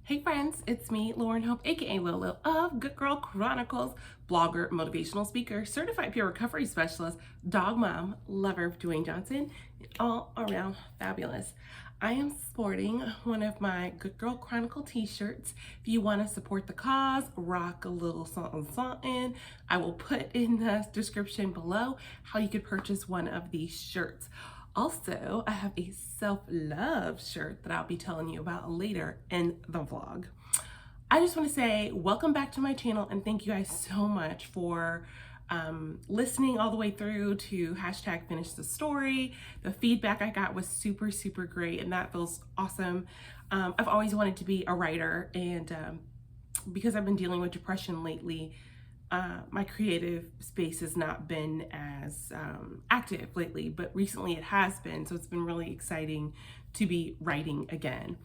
Hey friends, it's me, Lauren Hope, aka Lolo of Good Girl Chronicles, blogger, motivational speaker, certified peer recovery specialist, dog mom, lover of Dwayne Johnson, and all around fabulous. I am sporting one of my Good Girl Chronicle t-shirts. If you want to support the cause, rock a little something something, I will put in the description below how you could purchase one of these shirts. Also, I have a self-love shirt that I'll be telling you about later in the vlog. I just want to say welcome back to my channel and thank you guys so much for listening all the way through to hashtag finish the story. The feedback I got was super, super great and that feels awesome. I've always wanted to be a writer, and because I've been dealing with depression lately, my creative space has not been as active lately, but recently it has been. So it's been really exciting to be writing again.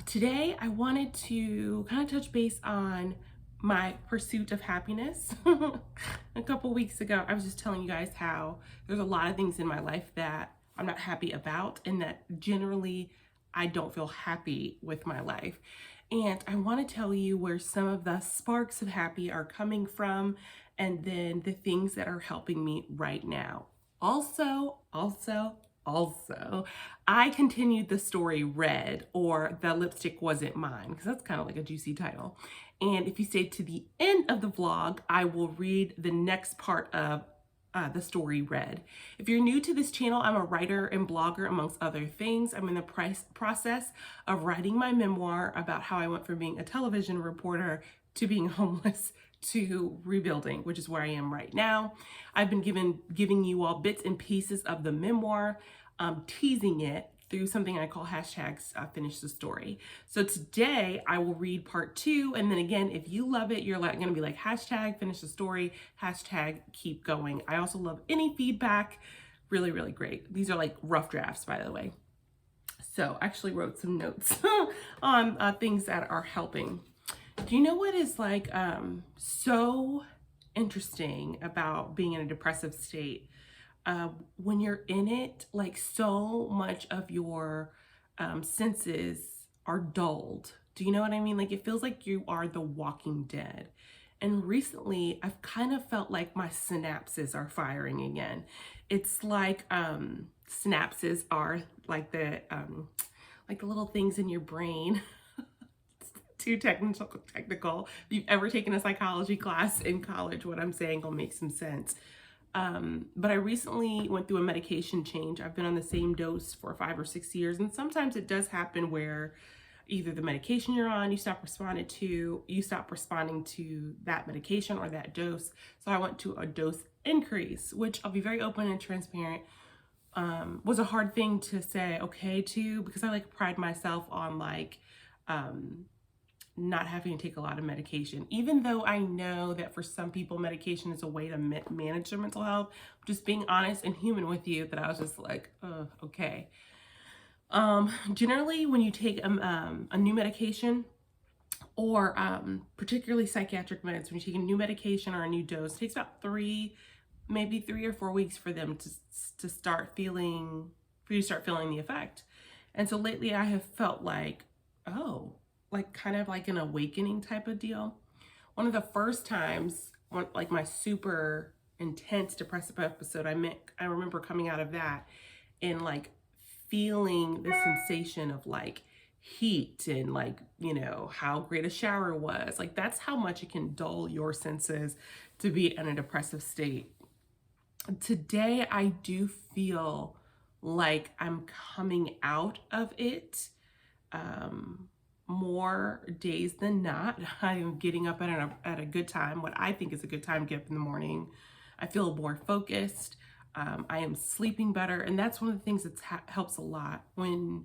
Today, I wanted to kind of touch base on my pursuit of happiness. A couple weeks ago, I was just telling you guys how there's a lot of things in my life that I'm not happy about, and that generally I don't feel happy with my life. And I want to tell you where some of the sparks of happy are coming from, and then the things that are helping me right now. Also, I continued the story Red, or The Lipstick Wasn't Mine, because that's kind of like a juicy title. And if you stay to the end of the vlog, I will read the next part of the story Red. If you're new to this channel, I'm a writer and blogger, amongst other things. I'm in the process of writing my memoir about how I went from being a television reporter to being homeless to rebuilding, which is where I am right now. I've been giving you all bits and pieces of the memoir, teasing it through something I call hashtags finish the story. So today I will read part 2. And then again, if you love it, you're going to be like hashtag finish the story, hashtag keep going. I also love any feedback. Really, really great. These are like rough drafts, by the way. So I actually wrote some notes on things that are helping. Do you know what is like so interesting about being in a depressive state? When you're in it, like so much of your senses are dulled. Do you know what I mean? Like it feels like you are the Walking Dead. And recently I've kind of felt like my synapses are firing again. It's like synapses are like the little things in your brain. Too technical. If you've ever taken a psychology class in college, what I'm saying will make some sense. But I recently went through a medication change. I've been on the same dose for 5 or 6 years. And sometimes it does happen where either the medication you're on, you stop responding to that medication or that dose. So I went to a dose increase, which I'll be very open and transparent, was a hard thing to say okay to, because I like pride myself on like, not having to take a lot of medication, even though I know that for some people medication is a way to manage their mental health. Just being honest and human with you, that I was just like, okay. Generally when you take a new medication, or particularly psychiatric meds, when you take a new medication or a new dose, it takes about maybe 3 or 4 weeks for them to start feeling the effect. And so lately I have felt like, like kind of like an awakening type of deal. One of the first times, like my super intense depressive episode, I remember coming out of that and like feeling the sensation of like heat and like, you know, how great a shower was. Like that's how much it can dull your senses to be in a depressive state. Today, I do feel like I'm coming out of it. More days than not, I am getting up at a good time, what I think is a good time to get up in the morning. I feel more focused. I am sleeping better, and that's one of the things that helps a lot. When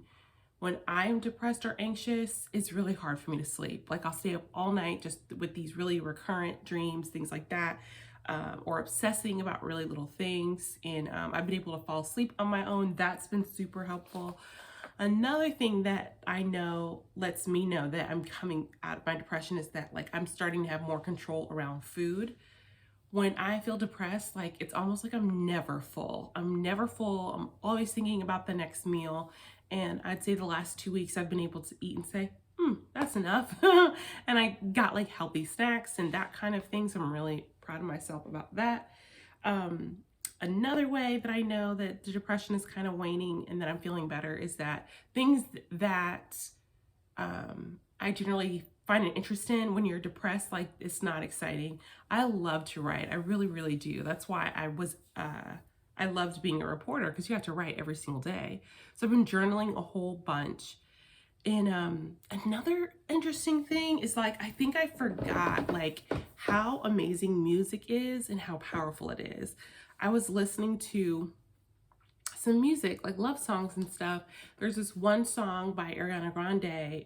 I'm depressed or anxious, it's really hard for me to sleep. Like I'll stay up all night just with these really recurrent dreams, things like that, or obsessing about really little things. And I've been able to fall asleep on my own. That's been super helpful. Another thing that I know lets me know that I'm coming out of my depression is that like I'm starting to have more control around food. When I feel depressed, like it's almost like I'm never full. I'm always thinking about the next meal. And I'd say the last 2 weeks I've been able to eat and say, that's enough. And I got like healthy snacks and that kind of thing. So I'm really proud of myself about that. Um, Another way that I know that the depression is kind of waning and that I'm feeling better is that things that I generally find an interest in when you're depressed, like it's not exciting. I love to write. I really, really do. That's why I loved being a reporter because you have to write every single day. So I've been journaling a whole bunch. And another interesting thing is like I think I forgot like how amazing music is and how powerful it is. I was listening to some music, like love songs and stuff. There's this one song by Ariana Grande.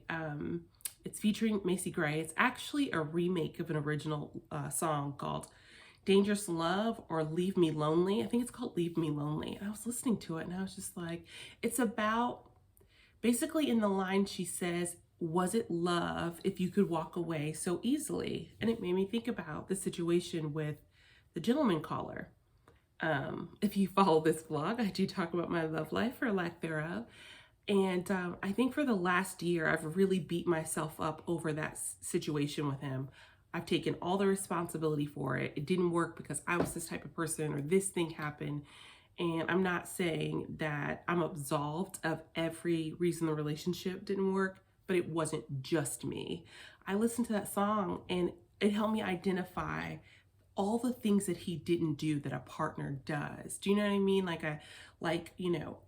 It's featuring Macy Gray. It's actually a remake of an original song called Dangerous Love or Leave Me Lonely. I think it's called Leave Me Lonely. And I was listening to it and I was just like, it's about basically in the line she says, was it love if you could walk away so easily? And it made me think about the situation with the gentleman caller. If you follow this vlog, I do talk about my love life or lack thereof. And I think for the last year, I've really beat myself up over that situation with him. I've taken all the responsibility for it. It didn't work because I was this type of person or this thing happened. And I'm not saying that I'm absolved of every reason the relationship didn't work, but it wasn't just me. I listened to that song and it helped me identify all the things that he didn't do that a partner does. Do you know what I mean?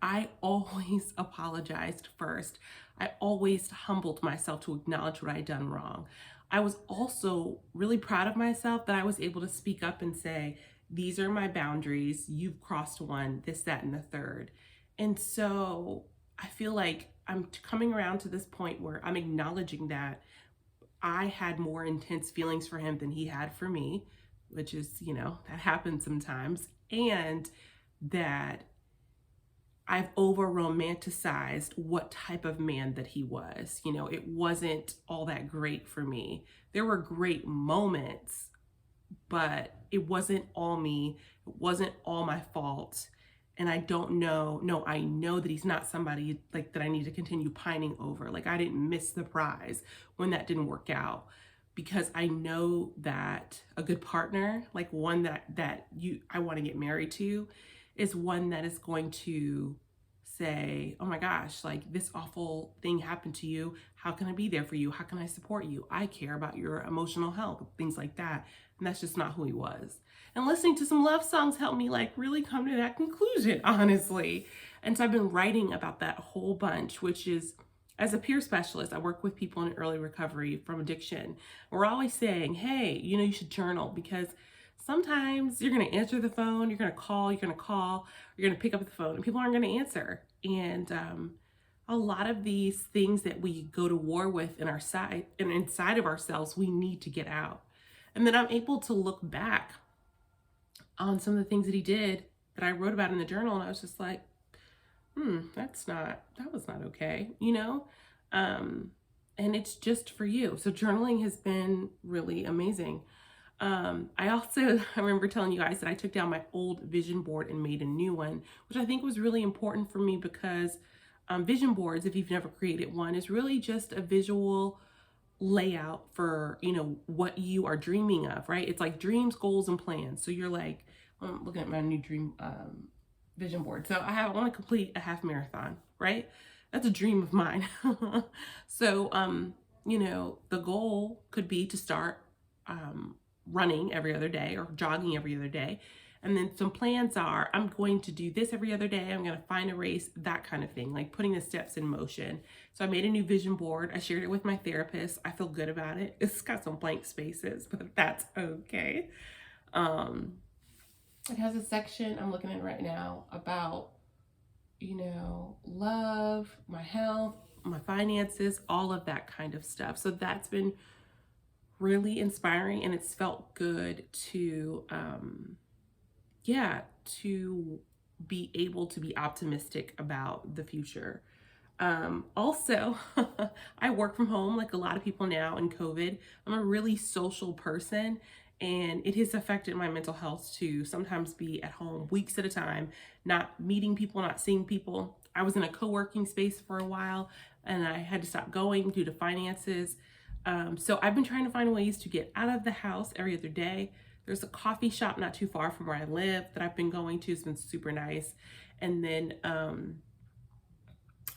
I always apologized first. I always humbled myself to acknowledge what I'd done wrong. I was also really proud of myself that I was able to speak up and say, these are my boundaries. You've crossed one, this, that, and the third. And so I feel like I'm coming around to this point where I'm acknowledging that I had more intense feelings for him than he had for me, which is, that happens sometimes. And that I've over romanticized what type of man that he was. It wasn't all that great for me. There were great moments, but it wasn't all me. It wasn't all my fault. And I don't know. No, I know that he's not somebody like that I need to continue pining over. Like I didn't miss the prize when that didn't work out, because I know that a good partner, like one that I want to get married to, is one that is going to say, oh my gosh, like this awful thing happened to you. How can I be there for you? How can I support you? I care about your emotional health, things like that. And that's just not who he was. And listening to some love songs helped me like really come to that conclusion, honestly. And so I've been writing about that whole bunch, which is, as a peer specialist, I work with people in early recovery from addiction. We're always saying, hey, you should journal, because sometimes you're going to answer the phone, you're going to call, you're going to pick up the phone, and people aren't going to answer. And a lot of these things that we go to war with in our side and inside of ourselves, we need to get out. And then I'm able to look back on some of the things that he did that I wrote about in the journal, and I was just like, that was not okay, and it's just for you. So journaling has been really amazing. I remember telling you guys that I took down my old vision board and made a new one, which I think was really important for me because vision boards, if you've never created one, is really just a visual layout for, what you are dreaming of, right? It's like dreams, goals, and plans. So you're like, I'm looking at my new dream vision board. So I want to complete a half marathon, right? That's a dream of mine. So, the goal could be to start running every other day or jogging every other day. And then some plans are, I'm going to do this every other day. I'm going to find a race, that kind of thing, like putting the steps in motion. So I made a new vision board. I shared it with my therapist. I feel good about it. It's got some blank spaces, but that's okay. It has a section I'm looking at right now about, love, my health, my finances, all of that kind of stuff. So that's been really inspiring, and it's felt good to to be able to be optimistic about the future. Also, I work from home like a lot of people now in COVID. I'm a really social person, and it has affected my mental health to sometimes be at home weeks at a time, not meeting people, not seeing people. I was in a co-working space for a while, and I had to stop going due to finances. So I've been trying to find ways to get out of the house every other day. There's a coffee shop not too far from where I live that I've been going to. It's been super nice. And then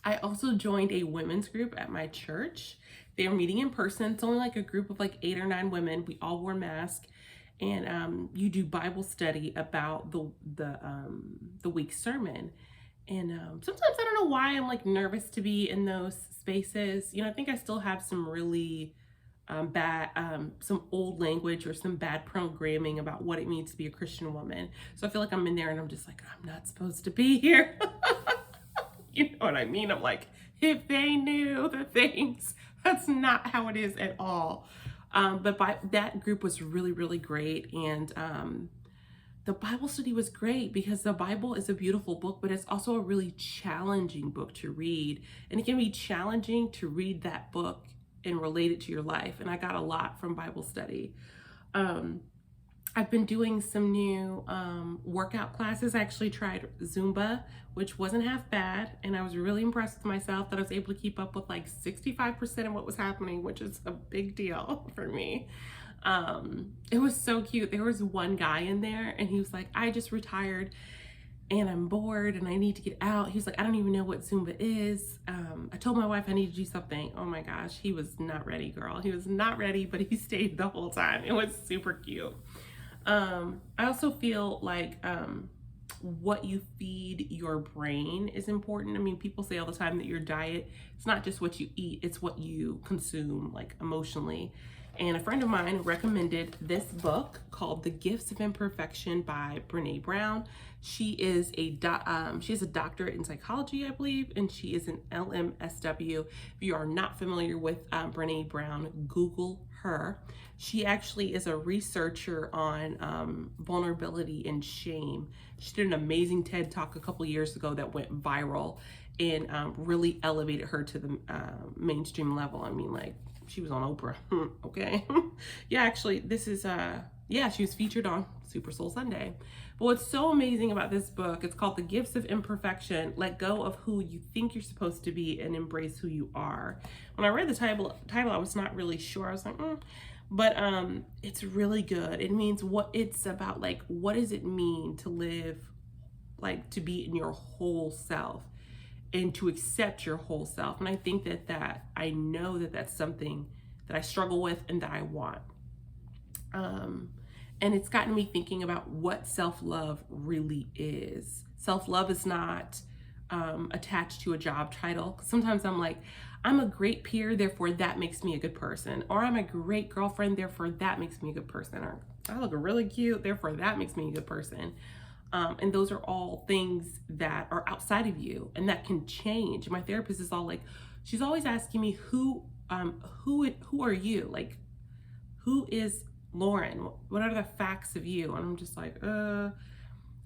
I also joined a women's group at my church. They are meeting in person. It's only like a group of like 8 or 9 women. We all wore masks, and you do Bible study about the week's sermon. And sometimes I don't know why I'm like nervous to be in those spaces. You know, I think I still have some really some old language or some bad programming about what it means to be a Christian woman. So I feel like I'm in there and I'm just like, I'm not supposed to be here. You know what I mean? I'm like, if they knew the things, that's not how it is at all. That group was really, really great. And the Bible study was great because the Bible is a beautiful book, but it's also a really challenging book to read. And it can be challenging to read that book and relate it to your life. And I got a lot from Bible study. I've been doing some new workout classes. I actually tried Zumba, which wasn't half bad. And I was really impressed with myself that I was able to keep up with like 65% of what was happening, which is a big deal for me. It was so cute. There was one guy in there and he was like, I just retired and I'm bored and I need to get out. He was like, I don't even know what Zumba is. I told my wife I need to do something. Oh my gosh, he was not ready, girl. He was not ready, but he stayed the whole time. It was super cute. I also feel like what you feed your brain is important. I mean, people say all the time that your diet, it's not just what you eat, it's what you consume, like emotionally. And a friend of mine recommended this book called The Gifts of Imperfection by Brene Brown. She is she has a doctorate in psychology, I believe, and she is an LMSW. If you are not familiar with Brene Brown, Google her. She actually is a researcher on vulnerability and shame. She did an amazing TED Talk a couple years ago that went viral and really elevated her to the mainstream level. I mean, like, she was on Oprah. Okay. Yeah, actually, this is, she was featured on Super Soul Sunday. But what's so amazing about this book, it's called The Gifts of Imperfection. Let go of who you think you're supposed to be and embrace who you are. When I read the title, I was not really sure. I was like, But it's really good. It means it's about, like, what does it mean to live, like, to be in your whole self and to accept your whole self. And I think that I know that that's something that I struggle with and that I want. And it's gotten me thinking about what self-love really is. Self-love is not attached to a job title. Sometimes I'm like, I'm a great peer, therefore that makes me a good person. Or I'm a great girlfriend, therefore that makes me a good person. Or I look really cute, therefore that makes me a good person. And those are all things that are outside of you and that can change. My therapist is all like, she's always asking me, who are you? Like, who is Lauren? What are the facts of you? And I'm just like, that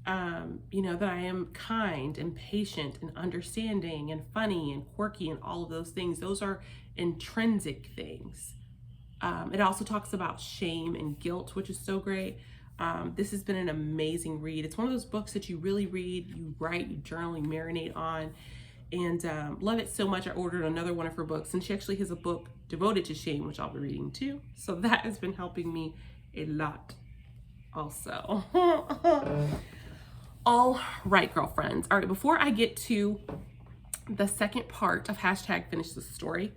I am kind and patient and understanding and funny and quirky and all of those things. Those are intrinsic things. It also talks about shame and guilt, which is so great. This has been an amazing read. It's one of those books that you really read, you write, you journal, you marinate on, and love it so much. I ordered another one of her books, and she actually has a book devoted to shame, which I'll be reading too. So that has been helping me a lot also. All right, girlfriends. All right, before I get to the second part of hashtag finish the story,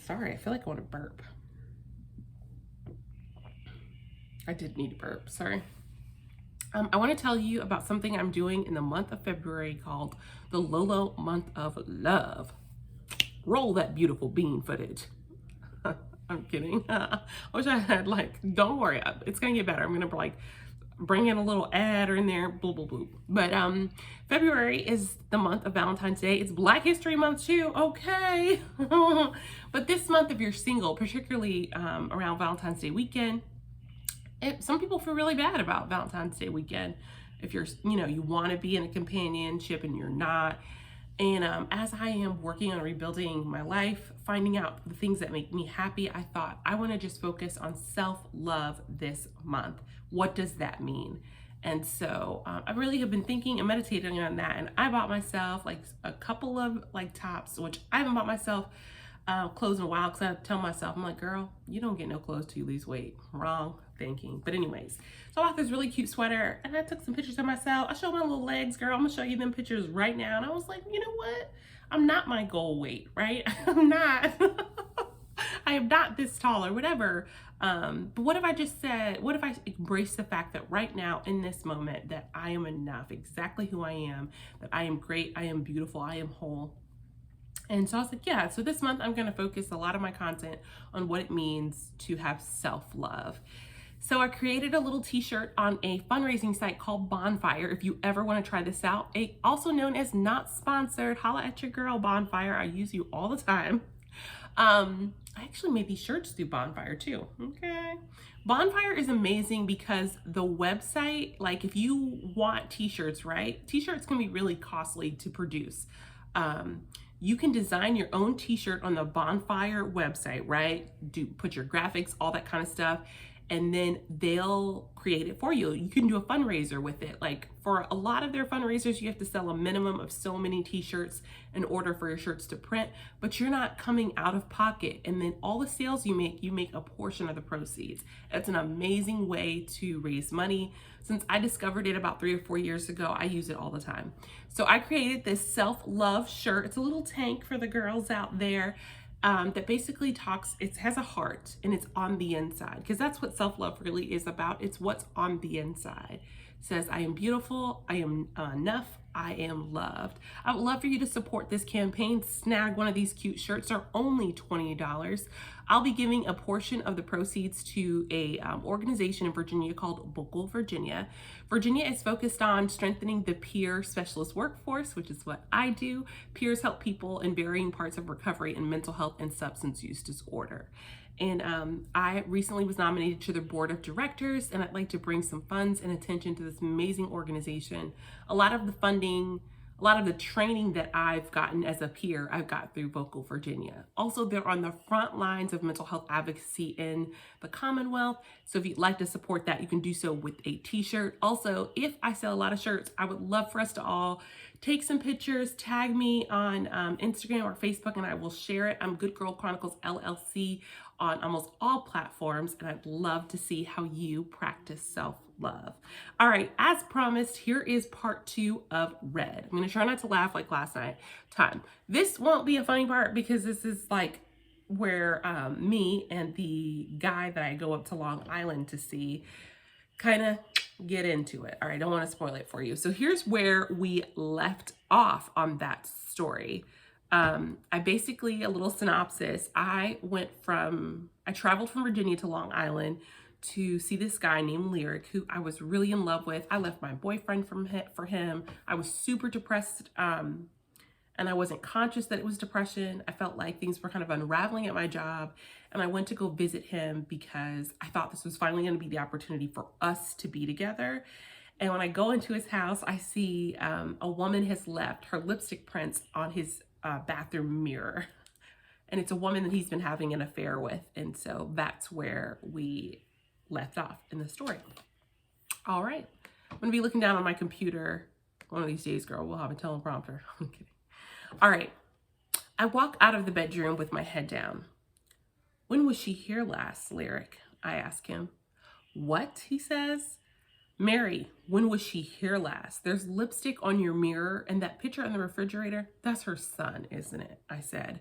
sorry, I feel like I want to burp. I did need to burp, sorry. I want to tell you about something I'm doing in the month of February called the Lolo Month of Love. Roll that beautiful bean footage. I'm kidding. I wish I had, like, don't worry, it's gonna get better. I'm gonna like bring in a little ad or in there, blah, blah, blah. But February is the month of Valentine's Day. It's Black History Month too, okay. But this month, if you're single, particularly around Valentine's Day weekend, some people feel really bad about Valentine's Day weekend. If you're, you want to be in a companionship and you're not. And as I am working on rebuilding my life, finding out the things that make me happy, I thought I want to just focus on self-love this month. What does that mean? And so I really have been thinking and meditating on that. And I bought myself like a couple of like tops, which I haven't bought myself clothes in a while, because I tell myself, I'm like, girl, you don't get no clothes till you lose weight. Wrong thinking. But anyways, so I bought this really cute sweater and I took some pictures of myself. I showed my little legs, girl. I'm gonna show you them pictures right now. And I was like, you know what? I'm not my goal weight, right? I'm not. I am not this tall or whatever. But what if I just said, what if I embrace the fact that right now in this moment that I am enough, exactly who I am, that I am great, I am beautiful, I am whole. And so I was like, yeah, so this month I'm going to focus a lot of my content on what it means to have self-love. So I created a little t-shirt on a fundraising site called Bonfire. If you ever want to try this out, also known as not sponsored, holla at your girl, Bonfire. I use you all the time. I actually made these shirts through Bonfire too. Okay. Bonfire is amazing because the website, like if you want t-shirts, right? T-shirts can be really costly to produce. You can design your own t-shirt on the Bonfire website, right? Put your graphics, all that kind of stuff, and then they'll create it for you. You can do a fundraiser with it. Like for a lot of their fundraisers, you have to sell a minimum of so many t-shirts in order for your shirts to print, but you're not coming out of pocket. And then all the sales you make a portion of the proceeds. It's an amazing way to raise money. Since I discovered it about 3 or 4 years ago, I use it all the time. So I created this self-love shirt. It's a little tank for the girls out there. That basically it has a heart and it's on the inside, because that's what self-love really is about. It's what's on the inside. It says, I am beautiful, I am enough, I am loved. I would love for you to support this campaign. Snag one of these cute shirts. They're only $20. I'll be giving a portion of the proceeds to a organization in Virginia called Vocal Virginia. Virginia is focused on strengthening the peer specialist workforce, which is what I do. Peers help people in varying parts of recovery in mental health and substance use disorder. And I recently was nominated to the board of directors, and I'd like to bring some funds and attention to this amazing organization. A lot of the funding, a lot of the training that I've gotten as a peer, I've got through Vocal Virginia. Also, they're on the front lines of mental health advocacy in the Commonwealth. So if you'd like to support that, you can do so with a t-shirt. Also, if I sell a lot of shirts, I would love for us to all take some pictures, tag me on Instagram or Facebook, and I will share it. I'm Good Girl Chronicles LLC on almost all platforms, and I'd love to see how you practice self-love. All right, as promised, here is part 2 of Red. I'm gonna try not to laugh like last time. This won't be a funny part because this is like where me and the guy that I go up to Long Island to see kind of get into it. All right, I don't want to spoil it for you. So here's where we left off on that story. I basically, a little synopsis, I traveled from Virginia to Long Island to see this guy named Lyric, who I was really in love with. I left my boyfriend for him. I was super depressed, and I wasn't conscious that it was depression. I felt like things were kind of unraveling at my job, and I went to go visit him because I thought this was finally going to be the opportunity for us to be together. And when I go into his house, I see a woman has left her lipstick prints on his bathroom mirror. And it's a woman that he's been having an affair with. And so that's where we left off in the story. All right. I'm going to be looking down on my computer. One of these days, girl, we'll have a teleprompter. I'm kidding. All right. I walk out of the bedroom with my head down. When was she here last, Lyric? I ask him. What? He says. Mary, when was she here last? There's lipstick on your mirror, and that picture on the refrigerator, that's her son, isn't it? I said,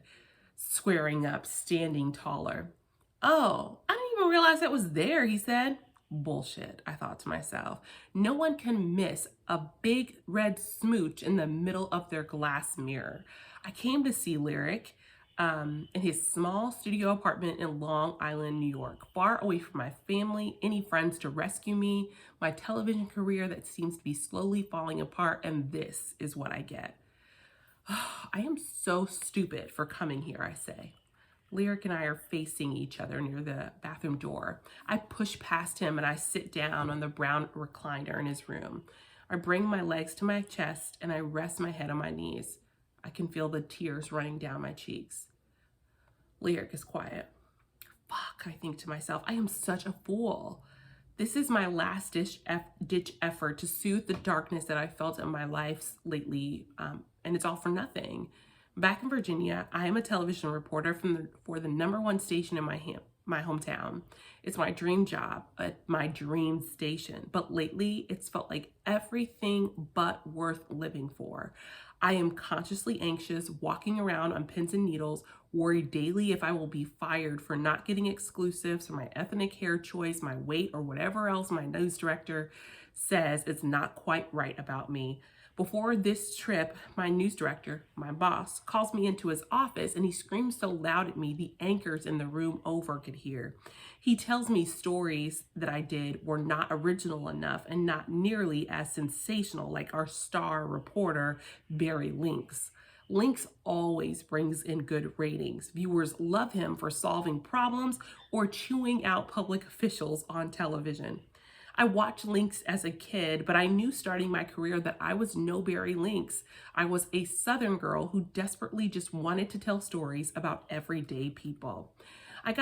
squaring up, standing taller. Oh, I didn't even realize that was there, he said. Bullshit, I thought to myself. No one can miss a big red smooch in the middle of their glass mirror. I came to see Lyric in his small studio apartment in Long Island, New York, far away from my family, any friends to rescue me, my television career that seems to be slowly falling apart, and this is what I get. I am so stupid for coming here, I say. Lyric and I are facing each other near the bathroom door. I push past him and I sit down on the brown recliner in his room. I bring my legs to my chest and I rest my head on my knees. I can feel the tears running down my cheeks. Lyric is quiet. Fuck, I think to myself, I am such a fool. This is my last ditch effort to soothe the darkness that I felt in my life lately, and it's all for nothing. Back in Virginia, I am a television reporter for the number one station in my hometown. It's my dream job, my dream station. But lately, it's felt like everything but worth living for. I am consciously anxious, walking around on pins and needles, worried daily if I will be fired for not getting exclusives or my ethnic hair choice, my weight, or whatever else my news director says is not quite right about me. Before this trip, my news director, my boss, calls me into his office and he screams so loud at me the anchors in the room over could hear. He tells me stories that I did were not original enough and not nearly as sensational like our star reporter, Barry Links. Links always brings in good ratings. Viewers love him for solving problems or chewing out public officials on television. I watched Links as a kid, but I knew starting my career that I was no Barry Links. I was a Southern girl who desperately just wanted to tell stories about everyday people. I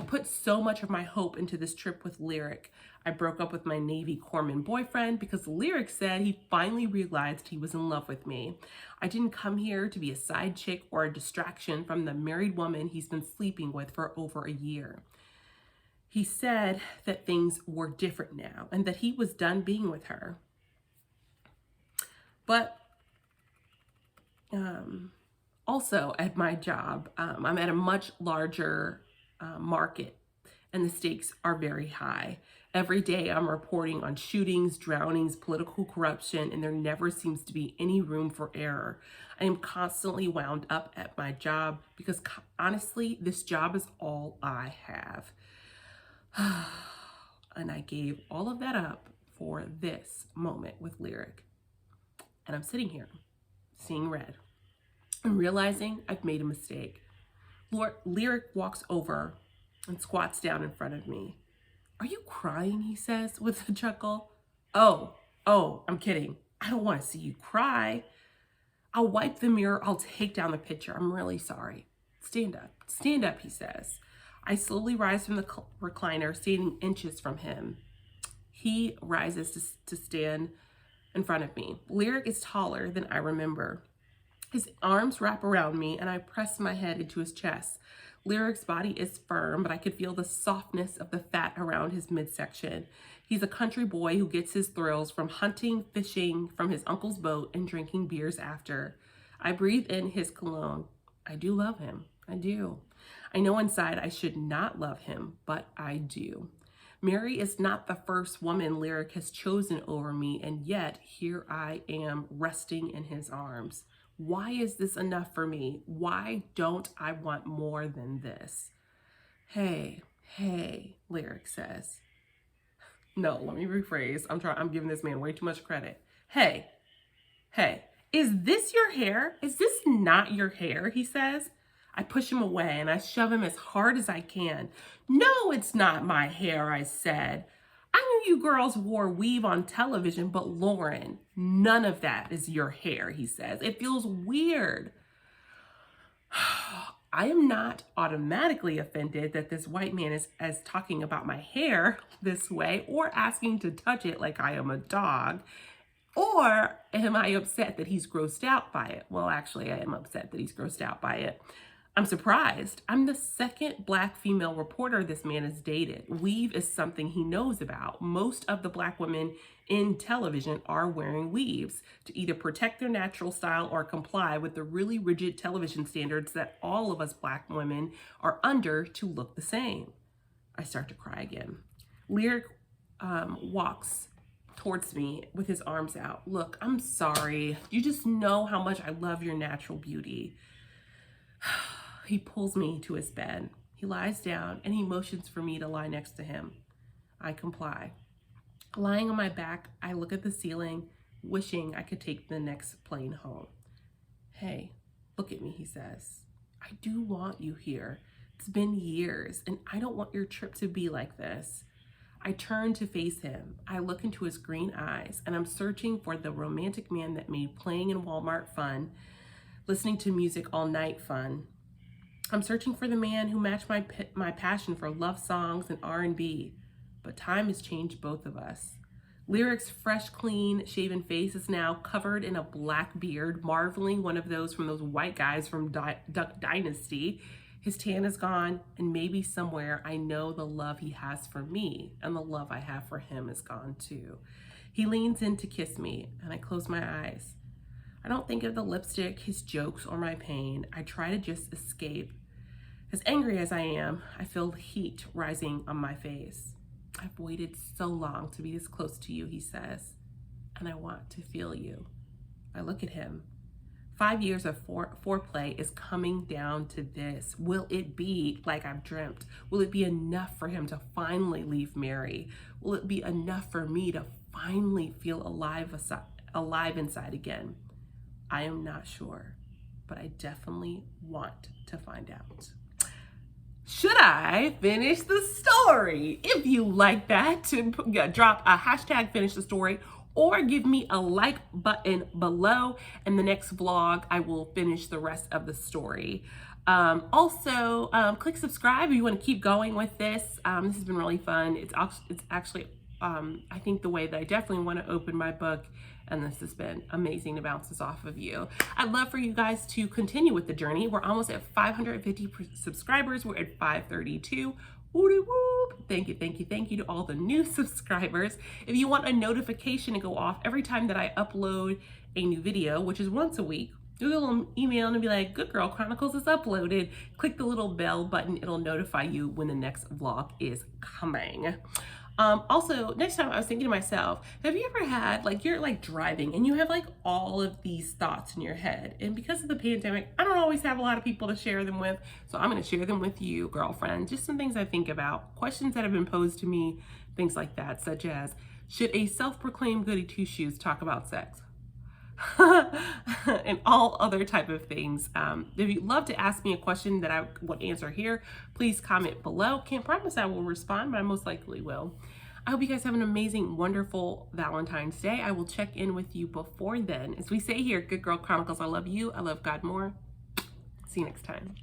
put so much of my hope into this trip with Lyric. I broke up with my Navy corpsman boyfriend because Lyric said he finally realized he was in love with me. I didn't come here to be a side chick or a distraction from the married woman he's been sleeping with for over a year. He said that things were different now and that he was done being with her. But also at my job, I'm at a much larger market and the stakes are very high. Every day I'm reporting on shootings, drownings, political corruption, and there never seems to be any room for error. I am constantly wound up at my job because honestly, this job is all I have. And I gave all of that up for this moment with Lyric. And I'm sitting here, seeing red, and realizing I've made a mistake. Lyric walks over and squats down in front of me. "Are you crying?" he says with a chuckle. Oh, I'm kidding. I don't want to see you cry. I'll wipe the mirror. I'll take down the picture. I'm really sorry. Stand up, he says. I slowly rise from the recliner, standing inches from him. He rises to stand in front of me. Lyric is taller than I remember. His arms wrap around me and I press my head into his chest. Lyric's body is firm, but I could feel the softness of the fat around his midsection. He's a country boy who gets his thrills from hunting, fishing from his uncle's boat, and drinking beers after. I breathe in his cologne. I do love him. I do. I know inside I should not love him, but I do. Mary is not the first woman Lyric has chosen over me, and yet here I am resting in his arms. Why is this enough for me? Why don't I want more than this? Hey, Lyric says. No, let me rephrase. I'm giving this man way too much credit. Hey, is this your hair? Is this not your hair? He says. I push him away and I shove him as hard as I can. No, it's not my hair, I said. I knew you girls wore weave on television, but Lauren, none of that is your hair, he says. It feels weird. I am not automatically offended that this white man is talking about my hair this way or asking to touch it like I am a dog. Or am I upset that he's grossed out by it? Well, actually, I am upset that he's grossed out by it. I'm surprised. I'm the second Black female reporter this man has dated. Weave is something he knows about. Most of the Black women in television are wearing weaves to either protect their natural style or comply with the really rigid television standards that all of us Black women are under to look the same. I start to cry again. Lyric walks towards me with his arms out. Look, I'm sorry. You just know how much I love your natural beauty. He pulls me to his bed. He lies down and he motions for me to lie next to him. I comply. Lying on my back, I look at the ceiling, wishing I could take the next plane home. Hey, look at me, he says. I do want you here. It's been years and I don't want your trip to be like this. I turn to face him. I look into his green eyes and I'm searching for the romantic man that made playing in Walmart fun, listening to music all night fun. I'm searching for the man who matched my passion for love songs and R&B. but time has changed both of us. Lyric's fresh, clean, shaven face is now covered in a black beard, marveling one of those from those white guys from Duck Dynasty. His tan is gone, and maybe somewhere I know the love he has for me and the love I have for him is gone too. He leans in to kiss me, and I close my eyes. I don't think of the lipstick, his jokes, or my pain. I try to just escape. As angry as I am, I feel heat rising on my face. I've waited so long to be this close to you, he says, and I want to feel you. I look at him. 5 years of foreplay is coming down to this. Will it be like I've dreamt? Will it be enough for him to finally leave Mary? Will it be enough for me to finally feel alive inside again? I am not sure, but I definitely want to find out. Should I finish the story? If you like that, to drop a hashtag finish the story or give me a like button below. In the next vlog, I will finish the rest of the story. Also, click subscribe if you want to keep going with this. This has been really fun. It's actually, I think, the way that I definitely want to open my book. And this has been amazing to bounce this off of you. I'd love for you guys to continue with the journey. We're almost at 550 subscribers. We're at 532. Woody whoop. Thank you, thank you, thank you to all the new subscribers. If you want a notification to go off every time that I upload a new video, which is once a week, do a little email and be like, Good Girl Chronicles is uploaded. Click the little bell button. It'll notify you when the next vlog is coming. Also, next time I was thinking to myself, have you ever had, like, you're like driving and you have like all of these thoughts in your head, and because of the pandemic, I don't always have a lot of people to share them with, so I'm going to share them with you, girlfriend. Just some things I think about, questions that have been posed to me, things like that, such as, should a self-proclaimed goody two-shoes talk about sex? And all other type of things. If you'd love to ask me a question that I would answer here, please comment below. Can't promise I will respond, but I most likely will. I hope you guys have an amazing, wonderful Valentine's Day. I will check in with you before then. As we say here, Good Girl Chronicles, I love you. I love God more. See you next time.